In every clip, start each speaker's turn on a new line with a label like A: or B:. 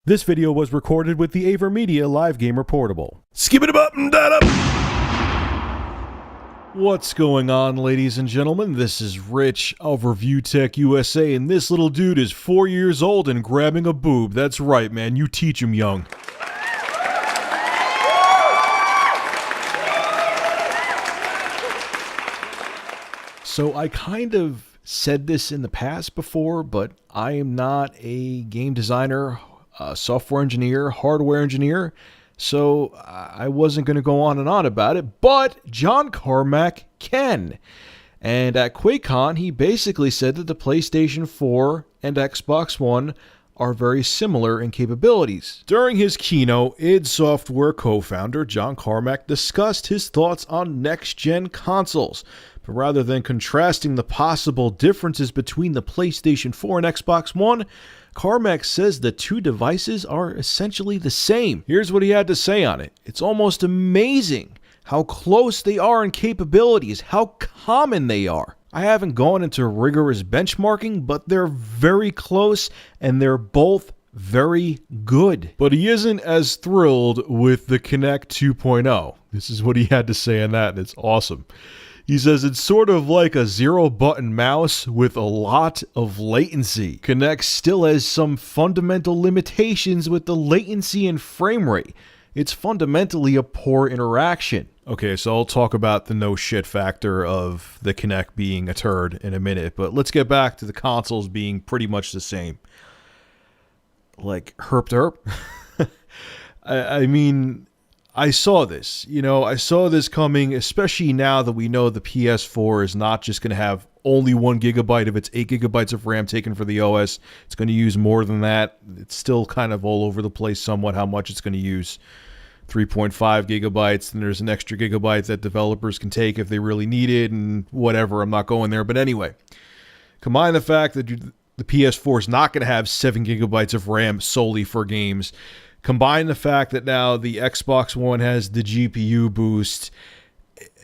A: This video was recorded with the AverMedia Live Gamer Portable. Skip it up and that up! What's going on, ladies and gentlemen? This is Rich of Review Tech USA, and this little dude is 4 years old and grabbing a boob. That's right, man. You teach him young. So I kind of said this in the past before, but I am not a game designer, software engineer, hardware engineer, so I wasn't going to go on and on about it, but John Carmack can. And at QuakeCon, he basically said that the PlayStation 4 and Xbox One are very similar in capabilities. During his keynote, id Software co-founder John Carmack discussed his thoughts on next-gen consoles. But rather than contrasting the possible differences between the PlayStation 4 and Xbox One, Carmack says the two devices are essentially the same. Here's what he had to say on it. It's almost amazing how close they are in capabilities, how common they are. I haven't gone into rigorous benchmarking, but they're very close and they're both very good. But he isn't as thrilled with the Kinect 2.0. This is what he had to say on that, and it's awesome. He says it's sort of like a zero-button mouse with a lot of latency. Kinect still has some fundamental limitations with the latency and frame rate. It's fundamentally a poor interaction. Okay, so I'll talk about the no shit factor of the Kinect being a turd in a minute, but let's get back to the consoles being pretty much the same. Like, herp derp? I mean, I saw this. I saw this coming, especially now that we know the PS4 is not just going to have only 1 gigabyte of its 8 gigabytes of RAM taken for the OS. It's going to use more than that. It's still kind of all over the place somewhat how much it's going to use. 3.5 gigabytes, and there's an extra gigabyte that developers can take if they really need it, and whatever. I'm not going there. But anyway, combine the fact that the PS4 is not going to have 7 gigabytes of RAM solely for games. Combine the fact that now the Xbox One has the GPU boost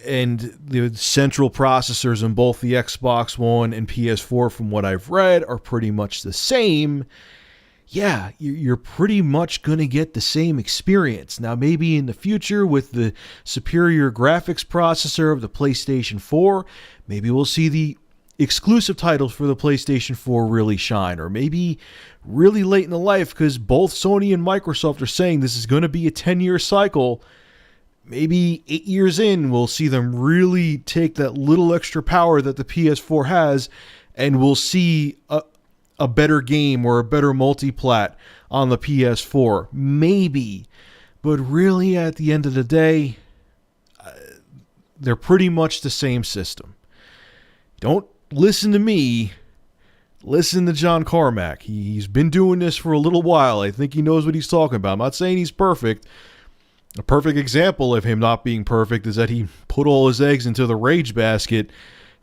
A: and the central processors in both the Xbox One and PS4, from what I've read, are pretty much the same. Yeah, you're pretty much going to get the same experience. Now, maybe in the future with the superior graphics processor of the PlayStation 4, maybe we'll see the exclusive titles for the PlayStation 4 really shine, or maybe really late in the life, because both Sony and Microsoft are saying this is going to be a 10-year cycle. Maybe 8 years in, we'll see them really take that little extra power that the PS4 has, and we'll see a better game or a better multiplat on the PS4. Maybe. But really, at the end of the day, they're pretty much the same system. Don't listen to me. Listen to John Carmack. He's been doing this for a little while. I think he knows what he's talking about. I'm not saying he's perfect. A perfect example of him not being perfect is that he put all his eggs into the Rage basket,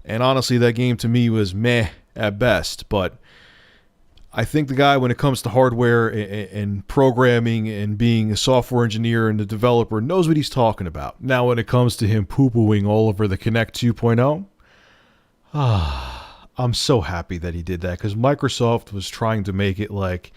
A: and honestly, that game to me was meh at best. But I think the guy, when it comes to hardware and programming and being a software engineer and a developer, knows what he's talking about. Now, when it comes to him poo-pooing all over the Kinect 2.0, I'm so happy that he did that, because Microsoft was trying to make it like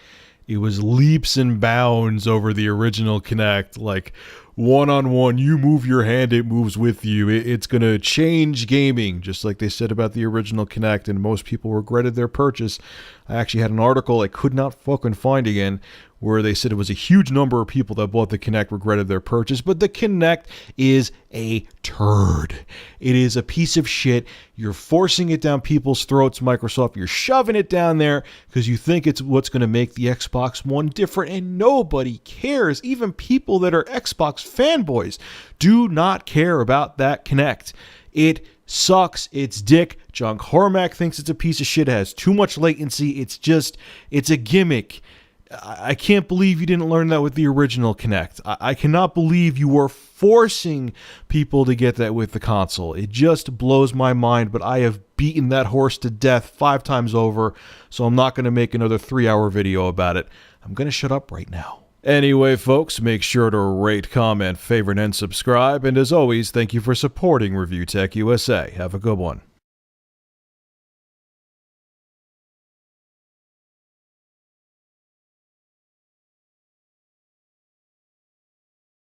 A: it was leaps and bounds over the original Kinect, like one-on-one, you move your hand, it moves with you. It's going to change gaming, just like they said about the original Kinect, and most people regretted their purchase. I actually had an article I could not fucking find again, where they said it was a huge number of people that bought the Kinect regretted their purchase, but the Kinect is a turd. It is a piece of shit. You're forcing it down people's throats, Microsoft. You're shoving it down there because you think it's what's going to make the Xbox One different, and nobody cares. Even people that are Xbox fanboys do not care about that Kinect. It sucks. It's dick. John Carmack thinks it's a piece of shit. It has too much latency. It's a gimmick. I can't believe you didn't learn that with the original Kinect. I cannot believe you were forcing people to get that with the console. It just blows my mind, but I have beaten that horse to death 5 times over, so I'm not going to make another 3-hour video about it. I'm going to shut up right now. Anyway, folks, make sure to rate, comment, favorite, and subscribe, and as always, thank you for supporting Review Tech USA. Have a good one.